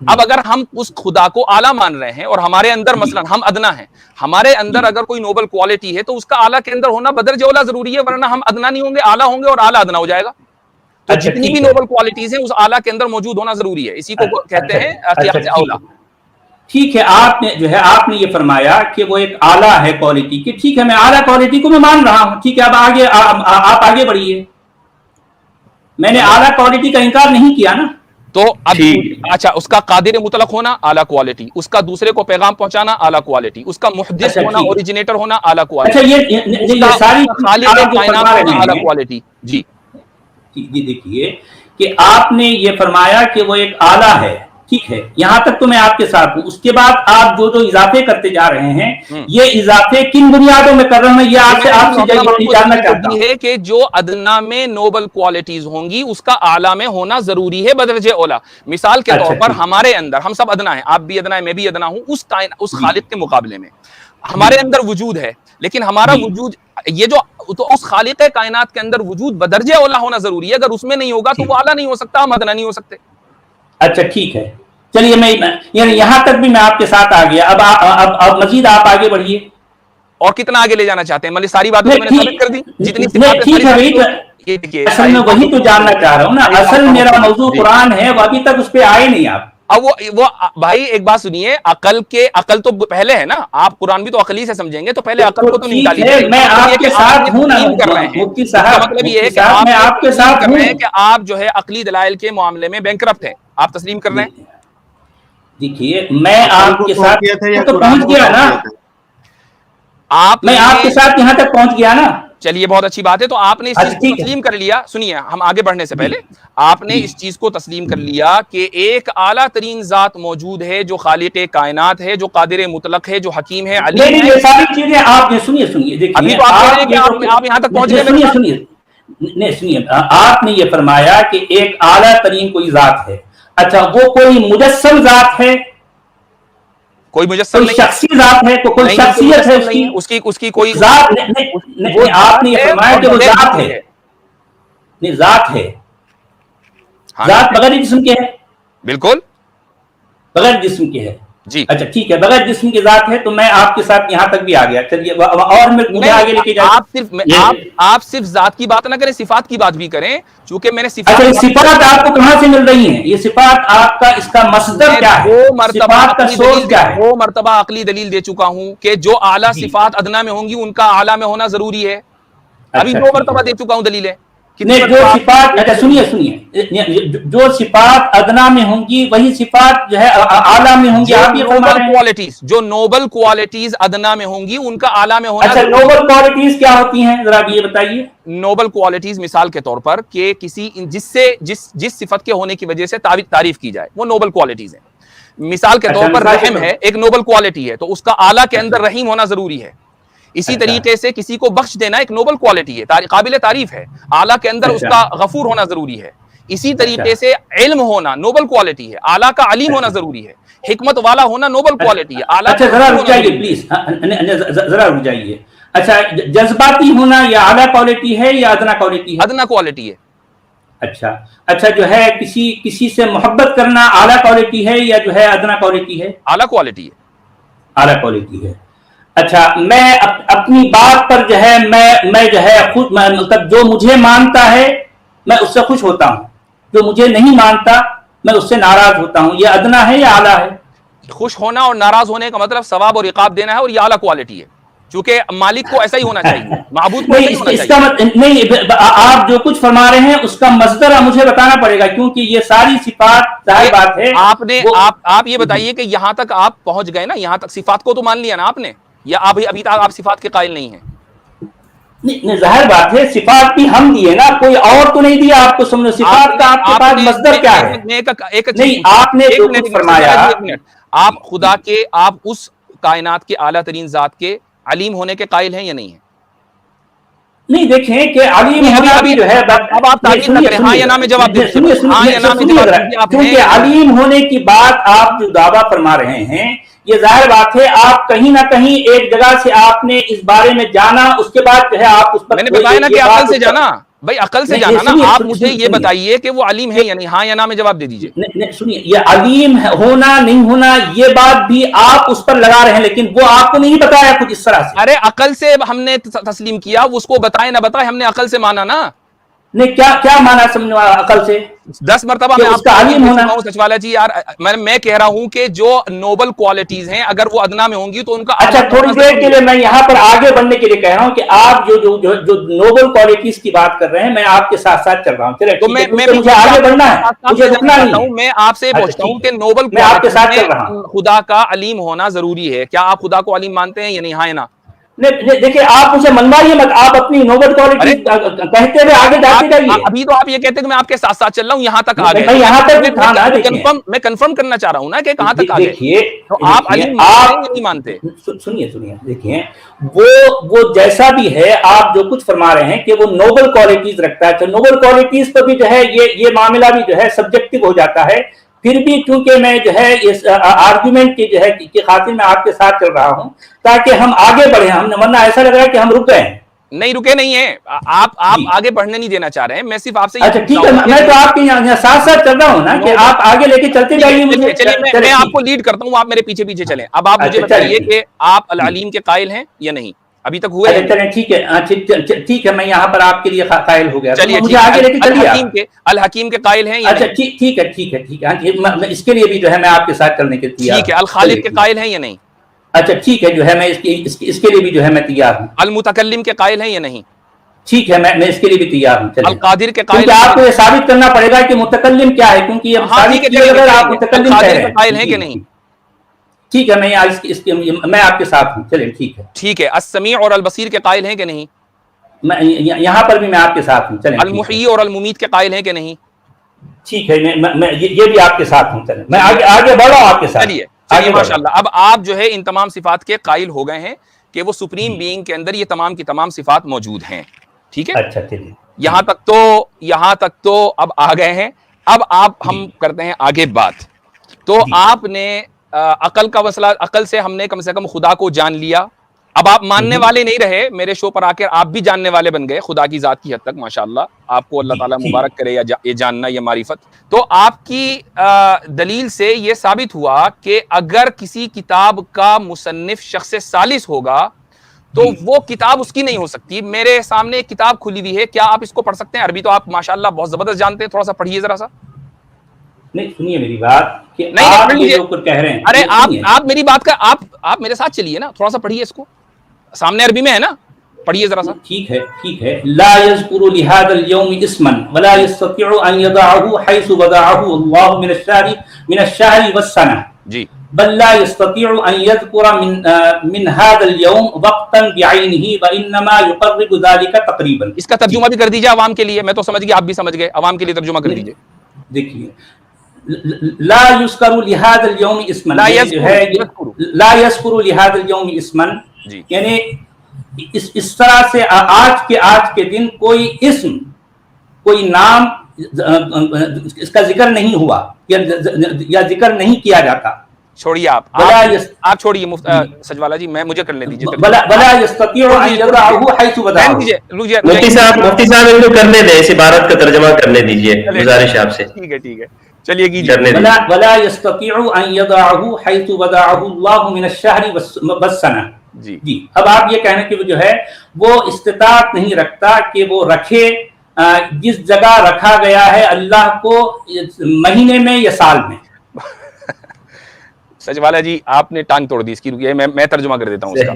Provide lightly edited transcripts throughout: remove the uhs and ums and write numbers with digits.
اب اگر ہم اس خدا کو اعلیٰ مان رہے ہیں اور ہمارے اندر مثلا ہم ادنا ہیں، ہمارے اندر اگر کوئی نوبل کوالٹی ہے تو اس کا اعلیٰ کے اندر ہونا بدرجہ اولا ضروری ہے، ورنہ ہم ادنا نہیں ہوں گے، اعلیٰ ہوں گے اور اعلیٰ ادنا ہو جائے گا. تو جتنی بھی نوبل کوالٹیز ہیں اس اعلیٰ کے اندر موجود ہونا ضروری ہے، اسی کو کہتے ہیں قیاس اولا. ٹھیک ہے، آپ نے جو ہے آپ نے یہ فرمایا کہ وہ ایک اعلیٰ ہے کوالٹی کی، ٹھیک ہے، میں اعلیٰ کوالٹی کو میں مان رہا ہوں، ٹھیک ہے، اب آگے آپ آگے بڑھیے. میں نے اعلیٰ کوالٹی کا انکار نہیں کیا نا. تو اب اچھا، اس کا قادر مطلق ہونا اعلیٰ کوالٹی، اس کا دوسرے کو پیغام پہنچانا اعلیٰ کوالٹی، اس کا محدث ہونا، اوریجنیٹر ہونا اعلیٰ کوالٹی، یہ ساری خالق کائنات ہونا اعلیٰ کوالٹی. جی دیکھیے کہ آپ نے یہ فرمایا کہ وہ ایک اعلیٰ ہے، ٹھیک ہے، یہاں تک تو میں آپ کے ساتھ ہوں. اس کے بعد آپ جو اضافے کرتے جا رہے ہیں، یہ اضافے کن بنیادوں میں کر رہے ہیں، یہ آپ سے جاننا چاہتا ہوں. ہے کہ جو ادنا میں نوبل کوالٹیز ہوں گی اس کا اعلیٰ میں ہونا ضروری ہے بدرجہ اولا. مثال کے طور پر ہمارے اندر، ہم سب ادنا ہیں، آپ بھی ادنا ہیں، میں بھی ادنا ہوں، اس خالق کے مقابلے میں ہمارے اندر وجود ہے، لیکن ہمارا وجود یہ جو تو اس خالق کائنات کے اندر وجود بدرجہ اولا ہونا ضروری ہے. اگر اس میں نہیں ہوگا تو وہ اعلیٰ نہیں ہو سکتا، ہم ادنا نہیں ہو سکتے. اچھا ٹھیک ہے، چلیے میں یعنی یہاں تک بھی میں آپ کے ساتھ آ گیا. اب مزید آپ آگے بڑھیے. اور کتنا آگے لے جانا چاہتے ہیں؟ مطلب ساری باتیں میں نے ثابت کر دی، جتنی ٹھیک ہے، اصل میں وہی تو جاننا چاہ رہا ہوں نا. اصل میرا موضوع قرآن ہے، وہ ابھی تک اس پہ آئے نہیں آپ. اب وہ بھائی ایک بات سنیے، عقل تو پہلے ہے نا، آپ قرآن بھی تو عقلی سے سمجھیں گے، تو پہلے عقل کو تو نکالیے. میں آپ کے ساتھ ہوں نا مفتی صاحب، مطلب یہ ہے کہ آپ کے ساتھ کر رہے ہیں کہ آپ جو ہے عقلی دلائل کے معاملے میں بینکرپٹ ہیں، آپ تسلیم کر رہے ہیں. دیکھیے میں آپ کے ساتھ تو پہنچ گیا نا، میں آپ کے ساتھ یہاں تک پہنچ گیا نا. چلیے بہت اچھی بات ہے. تو آپ نے اس چیز کو تسلیم کر لیا. سنیے، ہم آگے بڑھنے سے پہلے آپ نے اس چیز کو تسلیم کر لیا کہ ایک اعلیٰ ترین ذات موجود ہے جو خالق کائنات ہے، جو قادر مطلق ہے، جو حکیم ہے، علیم ہے. یہ ساری چیزیں آپ نے سنیے ابھی تو آپ کہہ رہے ہیں کہ آپ یہاں تک پہنچ گئے. سنیے، آپ نے یہ فرمایا کہ ایک اعلیٰ ترین کوئی ذات ہے. اچھا، وہ کوئی مجسم ذات ہے؟ کوئی مجسم نہیں، شخصی ذات ہے، کوئی شخصیت ہے اس کی کوئی ذات نہیں. آپ نے یہ فرمایا کہ وہ ذات ہے. نہیں، ذات ہے، ذات بغیر جسم کے ہے. بالکل بغیر جسم کے ہے. جی اچھا ٹھیک ہے، بغیر جسم کی ذات ہے. تو میں آپ کے ساتھ یہاں تک بھی آ گیا. چلیے اور مجھے آگے لے کے جائیں. آپ صرف ذات کی بات نہ کریں، صفات کی بات بھی کریں، چونکہ میں نے صفات آپ کو کہاں سے مل رہی ہیں؟ یہ صفات آپ کا اس کا مصدر کیا ہے؟ وہ مرتبہ عقلی دلیل دے چکا ہوں کہ جو اعلیٰ صفات ادنا میں ہوں گی ان کا اعلیٰ میں ہونا ضروری ہے. ابھی 2 مرتبہ دے چکا ہوں دلیلیں. جو صفات، اچھا سنیے، جو صفات ادنا میں ہوں گی وہی صفات جو ہے اعلیٰ میں ہوں گی. آپ یہ فرما رہے ہیں کوالٹیز، جو نوبل کوالٹیز ادنا میں ہوں گی ان کا اعلیٰ میں ہونا. اچھا، نوبل کوالٹیز کیا ہوتی ہیں ذرا یہ بتائیے. نوبل کوالٹیز مثال کے طور پر کہ جس صفت کے ہونے کی وجہ سے تعریف کی جائے، وہ نوبل کوالٹیز ہیں. مثال کے طور پر رحم ہے، ایک نوبل کوالٹی ہے، تو اس کا اعلیٰ کے اندر رحیم ہونا ضروری ہے. اسی طریقے سے کسی کو بخش دینا ایک نوبل کوالٹی ہے، قابل تعریف ہے، اعلیٰ کے اندر اس کا غفور ہونا ضروری ہے. اسی طریقے سے علم ہونا نوبل کوالٹی ہے، اعلیٰ کا علیم ہونا ضروری ہے. حکمت والا ہونا نوبل کوالٹی ہے، اعلیٰ. اچھا ذرا رک جائیے پلیز، ذرا رک جائیے. اچھا، جذباتی ہونا یہ اعلیٰ کوالٹی ہے یا ادنا کوالٹی ہے؟ ادنا کوالٹی ہے. اچھا جو ہے کسی سے محبت کرنا اعلیٰ کوالٹی ہے یا جو ہے ادنا کوالٹی ہے؟ اعلیٰ کوالٹی ہے. اعلیٰ کوالٹی ہے. اچھا، میں اپنی بات پر جو ہے میں جو ہے خود مطلب جو مجھے مانتا ہے میں اس سے خوش ہوتا ہوں، جو مجھے نہیں مانتا میں اس سے ناراض ہوتا ہوں. یہ ادنا ہے یا اعلیٰ ہے؟ خوش ہونا اور ناراض ہونے کا مطلب ثواب اور عقاب دینا ہے، اور یہ اعلیٰ کوالٹی ہے، چونکہ مالک کو ایسا ہی ہونا چاہیے، معبود کو ایسا ہی ہونا چاہیے. نہیں، آپ جو کچھ فرما رہے ہیں اس کا مصدر مجھے بتانا پڑے گا، کیونکہ یہ ساری صفات ظاہر بات ہے. آپ یہ بتائیے کہ یہاں تک آپ پہنچ گئے نا، یہاں تک صفات کو تو مان لیا نا آپ نے، یا ابھی تک آپ صفات کے قائل نہیں ہیں؟ نہیں، ظاہر بات ہے، صفات بھی ہم دیے نا، کوئی اور تو نہیں دیا آپ کو. سمجھو صفات کا آپ کے پاس مصدر کیا ہے؟ نہیں، آپ نے جو کچھ فرمایا، آپ خدا کے، آپ اس کائنات کے اعلیٰ ترین ذات کے علیم ہونے کے قائل ہیں یا نہیں ہیں؟ نہیں، دیکھیں کہ علیم ہونا بھی جو ہے، اب آپ تعریف نہ کریں، ہاں یا نہ میں جواب دیں. کیونکہ علیم ہونے کی بات آپ جو دعویٰ فرما رہے ہیں، یہ ظاہر بات ہے آپ کہیں نہ کہیں ایک جگہ سے آپ نے اس بارے میں جانا، اس کے بعد جو ہے آپ اس پر، میں نے بتایا نا کہ عقل سے جانا، بھائی عقل سے جانا نا. آپ مجھے یہ بتائیے کہ وہ علیم ہے یا نہیں, ہاں یا نہ میں جواب دے دیجیے. سنیے, یہ علیم ہونا نہیں ہونا یہ بات بھی آپ اس پر لگا رہے ہیں, لیکن وہ آپ کو نہیں بتایا کچھ اس طرح سے. ارے عقل سے ہم نے تسلیم کیا, اس کو بتائے نہ بتائے ہم نے عقل سے مانا نا. نہیں, کیا مانا سمجھو عقل سے؟ 10 مرتبہ میں اس کا عالم ہونا. سچوالا جی یار, میں کہہ رہا ہوں کہ جو نوبل کوالٹیز ہیں اگر وہ ادنا میں ہوں گی تو ان کا. اچھا, تھوڑی دیر کے لیے میں یہاں پر آگے بڑھنے کے لیے کہہ رہا ہوں کہ آپ جو نوبل کوالٹیز کی بات کر رہے ہیں, میں آپ کے ساتھ ساتھ چل رہا ہوں. چلے, مجھے آگے بڑھنا ہے, مجھے رکنا نہیں ہے. میں آپ سے پوچھتا ہوں کہ نوبل میں آپ کے ساتھ چل رہا ہوں. خدا کا علیم ہونا ضروری ہے, کیا آپ خدا کو علیم مانتے ہیں یا نہیں, ہاں یا نہ؟ دیکھیں, آپ مجھے منوائیے مت, آپ اپنی نوبل کوالٹی کہتے ہوئے آگے جاتے جائیے. ابھی تو آپ یہ کہتے ہیں کہ میں آپ کے ساتھ ساتھ چل رہا ہوں, یہاں تک آ گئے. میں یہاں تک میں کنفرم کرنا چاہ رہا ہوں نا کہ کہاں تک آ گئے. دیکھیے, آپ علیم مانتے ہیں یا نہیں مانتے؟ سنیے, دیکھیے, وہ جیسا بھی ہے, آپ جو کچھ فرما رہے ہیں کہ وہ نوبل کوالٹیز رکھتا ہے, تو نوبل کوالٹیز پر بھی جو ہے یہ معاملہ بھی جو ہے سبجیکٹو ہو جاتا ہے. پھر بھی چونکہ میں جو ہے اس آرگومنٹ کی جو ہے کی خاطر میں آپ کے ساتھ چل رہا ہوں تاکہ ہم آگے بڑھیں. ہم ورنہ ایسا لگ رہا ہے کہ ہم رک گئے ہیں. نہیں رکے نہیں ہیں آپ آگے بڑھنے نہیں دینا چاہ رہے ہیں, میں صرف آپ سے. اچھا ٹھیک ہے, میں تو آپ کے ساتھ ساتھ چل رہا ہوں نا کہ آپ آگے لے کے چلتے جائیے. میں آپ کو لیڈ کرتا ہوں, آپ میرے پیچھے پیچھے چلیں. اب آپ مجھے بتائیے کہ آپ العلیم کے قائل ہیں یا نہیں, ابھی تک ہوئے. چلیں ٹھیک ہے, میں یہاں پر آپ کے لیے قائل ہو گیا. مجھے آگے لے کے چلیے. الحکیم کے قائل ہیں. اچھا ٹھیک ہے, اس کے لیے بھی جو ہے میں آپ کے ساتھ چلنے کے تیار. ٹھیک ہے, الخالق کے قائل ہیں یا نہیں؟ اچھا ٹھیک ہے, جو ہے میں اس کے لیے بھی جو ہے میں تیار ہوں. المتکلم کے قائل ہیں یا نہیں؟ ٹھیک ہے, میں اس کے لیے بھی تیار ہوں. القادر کے قائل ہیں. آپ کو یہ ثابت کرنا پڑے گا کہ متکلم کیا ہے, کیونکہ یہ ثابت کیا اگر آپ متکلم کے قائل ہیں کہ نہیں. ٹھیک ہے, میں آپ کے ساتھ ہوں. چلیں ٹھیک ہے, السمیع اور البصیر کے قائل ہیں کہ نہیں؟ یہاں پر بھی میں آپ کے ساتھ ہوں. چلیں, المحیی اور الممیت کے قائل ہیں کہ نہیں؟ ٹھیک ہے, میں یہ بھی آپ کے ساتھ ہوں. چلیں, میں آگے بڑھ رہا ہوں آپ کے ساتھ. چلیے ماشاءاللہ. اب آپ جو ہے ان تمام صفات کے قائل ہو گئے ہیں کہ وہ سپریم بینگ کے اندر یہ تمام کی تمام صفات موجود ہیں. ٹھیک ہے, اچھا چلیے, یہاں تک تو اب آ گئے ہیں. اب ہم کرتے ہیں آگے بات. تو آپ نے عقل کا مسئلہ, عقل سے ہم نے کم سے کم خدا کو جان لیا. اب آپ ماننے والے نہیں رہے, میرے شو پر آ کر آپ بھی جاننے والے بن گئے خدا کی ذات کی حد تک. ماشاءاللہ, آپ کو اللہ تعالیٰ مبارک کرے یہ جاننا, یہ معرفت. تو آپ کی دلیل سے یہ ثابت ہوا کہ اگر کسی کتاب کا مصنف شخص ثالث ہوگا تو وہ کتاب اس کی نہیں ہو سکتی. میرے سامنے ایک کتاب کھلی ہوئی ہے, کیا آپ اس کو پڑھ سکتے ہیں؟ عربی تو آپ ماشاءاللہ بہت زبردست جانتے ہیں, تھوڑا سا پڑھیے ذرا سا. نہیں سنیے میری بات, کہ آپ یہ جو کچھ کہہ رہے ہیں. ارے آپ میری بات کا آپ میرے ساتھ چلیے نا, تھوڑا سا پڑھیے اس کو. سامنے عربی میں ہے نا, پڑھیے ذرا سا. ٹھیک ہے. لا يذكر لهذا اليوم اسما ولا يستطيع ان يضعه حيث وضعه الله من الشهر والسنه. جی. بل لا يستطيع ان يذكر من هذا اليوم وقتا بعينه وانما يقرب ذلك تقريبا. اس کا ترجمہ بھی کر دیجیے عوام کے لیے. میں تو سمجھ گیا, آپ بھی سمجھ گئے, عوام کے لیے ترجمہ کر دیجیے. دیکھیے, لا يذكر لهذا اليوم اسما, لا يذكر لهذا اليوم اسما, یعنی اس طرح سے آج کے دن کوئی اسم, کوئی نام اس کا ذکر نہیں ہوا یا ذکر نہیں کیا جاتا. چھوڑیے آپ چھوڑیے سجوالا جی, مجھے کرنے دیجیے. بلا يستطيع ان يضعه حيث وضعه. مفتی صاحب ان کو کرنے دیں, اس عبارت کا ترجمہ کرنے دیجیے, گزارش آپ سے. ٹھیک ہے, چلیے کیجیے. ولا يستطيع ان يضعه حيث وضعه الله من الشهر والسنه. جی, اب آپ یہ کہنا کہ وہ جو ہے وہ استطاعت نہیں رکھتا کہ وہ رکھے جس جگہ رکھا گیا ہے اللہ کو, مہینے میں یا سال میں. سجوالا جی آپ نے ٹانگ توڑ دی اس کی, رکیے میں ترجمہ کر دیتا ہوں اس کا.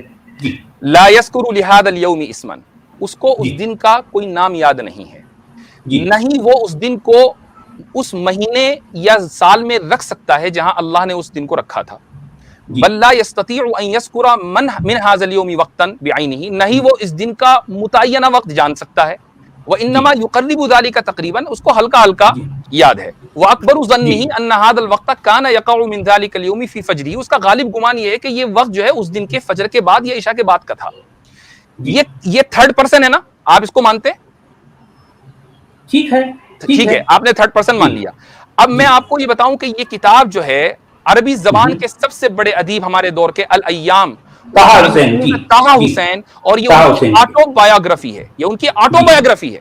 لا يذكر لهذا اليوم اسما, اس کو اس دن کا کوئی نام یاد نہیں ہے, نہیں وہ اس دن کو اس مہینے یا سال میں رکھ سکتا ہے جہاں اللہ نے اس دن کو رکھا تھا. بل لا يستطيع ان يذكر من هذا اليوم وقتا بعينه, نہیں وہ اس دن کا متعینہ وقت جان سکتا ہے. وانما يقرب ذلك تقریبا, اس کو ہلکا ہلکا یاد ہے. واکبر ظنه ان هذا الوقت كان يقع من ذلك اليوم في فجره, اس کا غالب گمان یہ ہے کہ یہ وقت جو ہے اس دن کے فجر کے بعد یا عشاء کے بعد کا تھا. یہ تھرڈ پرسن ہے نا, آپ اس کو مانتے ہیں؟ ٹھیک ہے, آپ نے تھرڈ پرسن مان لیا. اب میں آپ کو یہ بتاؤں کہ یہ کتاب جو ہے عربی زبان کے سب سے بڑے ادیب ہمارے دور کے الایام طاہا حسین, اور یہ ان کی آٹو بایوگرافی ہے, یہ ان کی آٹو بایوگرافی ہے.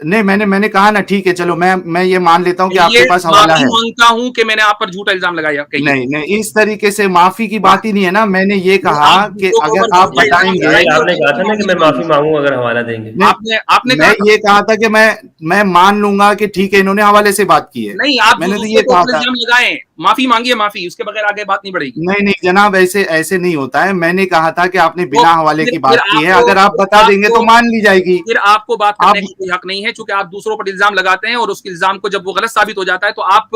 نہیں میں نے کہا نا ٹھیک ہے چلو میں یہ مان لیتا ہوں کہ آپ یہ کے پاس حوالہ معافی ہے. مانگتا ہوں کہ میں نے آپ پر جھوٹا الزام لگایا. نہیں اس طریقے سے معافی کی بات ہی نہیں ہے نا. میں نے یہ کہا کہ اگر آپ بتائیں گے, آپ نے کہا تھا نا کہ میں معافی مانگوں اگر حوالہ دیں گے. آپ نے میں یہ کہا تھا کہ میں مان لوں گا کہ ٹھیک ہے انہوں نے حوالے سے بات کی ہے. نہیں, آپ میں نے تو یہ کہا تھا. الزام لگائیں, معافی مانگیے, معافی, اس کے بغیر آگے بات نہیں بڑھے گی. نہیں جناب, ایسے نہیں ہوتا ہے. میں نے کہا تھا کہ آپ نے بنا حوالے کی بات کی ہے, پھر اگر آپ بتا دیں گے تو مان لی جائے گی. پھر آپ کو بات کرنے کا کوئی حق نہیں ہے, چونکہ آپ دوسروں پر الزام لگاتے ہیں اور اس کے الزام کو جب وہ غلط ثابت ہو جاتا ہے تو آپ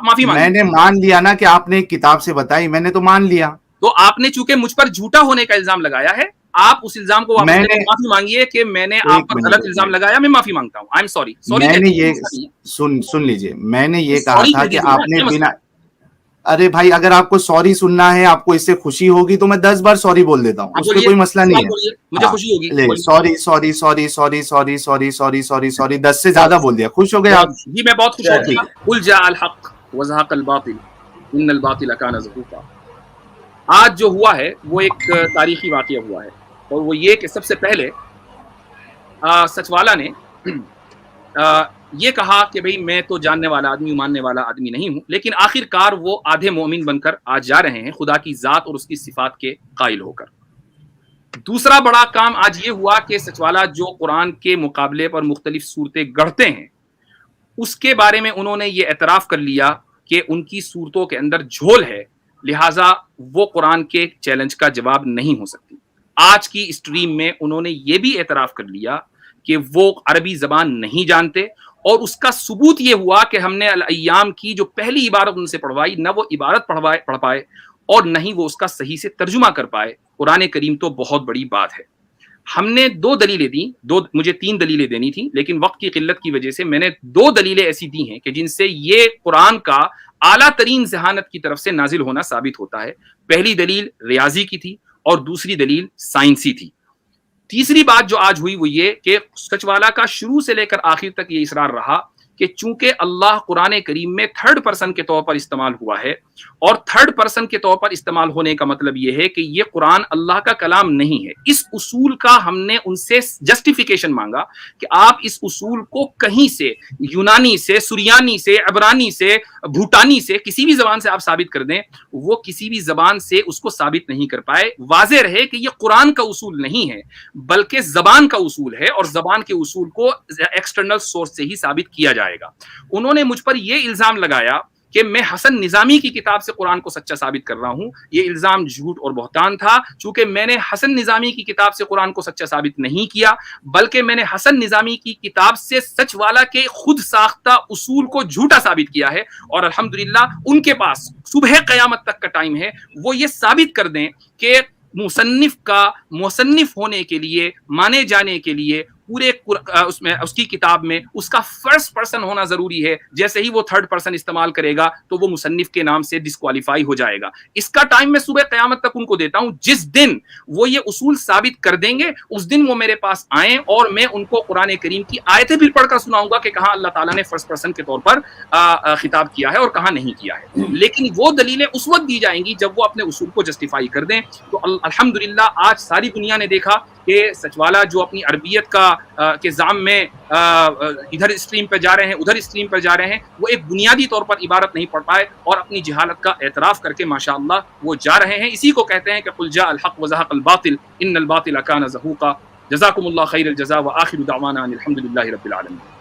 معافی مانگیں. میں نے مان لیا نا کہ آپ نے ایک کتاب سے بتائی, میں نے تو مان لیا. تو آپ نے چونکہ مجھ پر جھوٹا ہونے کا الزام لگایا ہے, آپ اس الزام کو واپس لے کر معافی مانگیے کہ میں نے آپ پر غلط الزام لگایا, میں معافی مانگتا ہوں, آئی ایم سوری. میں نے یہ سن لیجئے, میں نے یہ کہا تھا کہ آپ نے بنا, ارے بھائی اگر آپ کو سوری سننا ہے, آپ کو اس سے خوشی ہوگی تو میں 10 بار سوری بول دیتا ہوں, اس میں کوئی مسئلہ نہیں ہے. مجھے خوشی سوری 10 سے زیادہ بول دیا, خوش ہو گئے آپ؟ جی میں بہت خوش ہو گیا. قل جاء الحق وزهق الباطل ان الباطل كان زهوقا. آج جو ہوا ہے وہ ایک تاریخی واقعہ ہوا ہے, اور وہ یہ کہ سب سے پہلے سچوالا نے یہ کہا کہ بھئی میں تو جاننے والا آدمی, ماننے والا آدمی نہیں ہوں, لیکن آخر کار وہ آدھے مومن بن کر آج جا رہے ہیں خدا کی ذات اور اس کی صفات کے قائل ہو کر. دوسرا بڑا کام آج یہ ہوا کہ سچوالا جو قرآن کے مقابلے پر مختلف صورتیں گڑھتے ہیں, اس کے بارے میں انہوں نے یہ اعتراف کر لیا کہ ان کی صورتوں کے اندر جھول ہے, لہٰذا وہ قرآن کے چیلنج کا جواب نہیں ہو سکتی. آج کی اسٹریم میں انہوں نے یہ بھی اعتراف کر لیا کہ وہ عربی زبان نہیں جانتے, اور اس کا ثبوت یہ ہوا کہ ہم نے الایام کی جو پہلی عبارت ان سے پڑھوائی, نہ وہ عبارت پڑھ پائے اور نہ ہی وہ اس کا صحیح سے ترجمہ کر پائے. قرآن کریم تو بہت بڑی بات ہے. ہم نے 2 دلیلیں دیں, مجھے 3 دلیلیں دینی تھیں, لیکن وقت کی قلت کی وجہ سے میں نے 2 دلیلیں ایسی دی ہیں کہ جن سے یہ قرآن کا اعلیٰ ترین ذہانت کی طرف سے نازل ہونا ثابت ہوتا ہے. پہلی دلیل ریاضی کی تھی اور دوسری دلیل سائنسی تھی. تیسری بات جو آج ہوئی وہ یہ کہ سچوالا کا شروع سے لے کر آخر تک یہ اصرار رہا کہ چونکہ اللہ قرآن کریم میں 3rd پرسن کے طور پر استعمال ہوا ہے, اور 3rd پرسن کے طور پر استعمال ہونے کا مطلب یہ ہے کہ یہ قرآن اللہ کا کلام نہیں ہے. اس اصول کا ہم نے ان سے جسٹیفیکیشن مانگا کہ آپ اس اصول کو کہیں سے, یونانی سے, سریانی سے, عبرانی سے, بھوٹانی سے, کسی بھی زبان سے آپ ثابت کر دیں, وہ کسی بھی زبان سے اس کو ثابت نہیں کر پائے. واضح رہے کہ یہ قرآن کا اصول نہیں ہے بلکہ زبان کا اصول ہے, اور زبان کے اصول کو ایکسٹرنل سورس سے ہی ثابت کیا جائے گا. انہوں نے مجھ پر یہ الزام لگایا کہ میں حسن نظامی کی کتاب سے قرآن کو سچا ثابت کر رہا ہوں. یہ الزام جھوٹ اور بہتان تھا, چونکہ میں نے حسن نظامی کی کتاب سے قرآن کو سچا ثابت نہیں کیا, بلکہ میں نے حسن نظامی کی کتاب سے سچ والا کے خود ساختہ اصول کو جھوٹا ثابت کیا ہے. اور الحمدللہ ان کے پاس صبح قیامت تک کا ٹائم ہے, وہ یہ ثابت کر دیں کہ مصنف ہونے کے لیے, مانے جانے کے لیے پورے اس کی کتاب میں اس کا 1st پرسن ہونا ضروری ہے. جیسے ہی وہ 3rd پرسن استعمال کرے گا تو وہ مصنف کے نام سے ڈسکوالیفائی ہو جائے گا. اس کا ٹائم میں صبح قیامت تک ان کو دیتا ہوں. جس دن وہ یہ اصول ثابت کر دیں گے اس دن وہ میرے پاس آئیں اور میں ان کو قرآن کریم کی آیتیں بھی پڑھ کر سناؤں گا کہ کہاں اللہ تعالیٰ نے 1st پرسن کے طور پر خطاب کیا ہے اور کہاں نہیں کیا ہے. لیکن وہ دلیلیں اس وقت دی جائیں گی جب وہ اپنے اصول کو جسٹیفائی کر دیں. تو الحمدللہ آج ساری دنیا نے دیکھا کہ سچوالا جو اپنی عربیت کے زام میں ادھر اسٹریم پہ جا رہے ہیں, ادھر اسٹریم پہ جا رہے ہیں, وہ ایک بنیادی طور پر عبارت نہیں پڑھ پائے اور اپنی جہالت کا اعتراف کر کے ماشاءاللہ وہ جا رہے ہیں. اسی کو کہتے ہیں کہ قل جاء الحق وزهق الباطل ان الباطل كان زهوقا. جزاکم اللہ خیر الجزاء وآخر دعوانا ان الحمد للہ رب العالمین.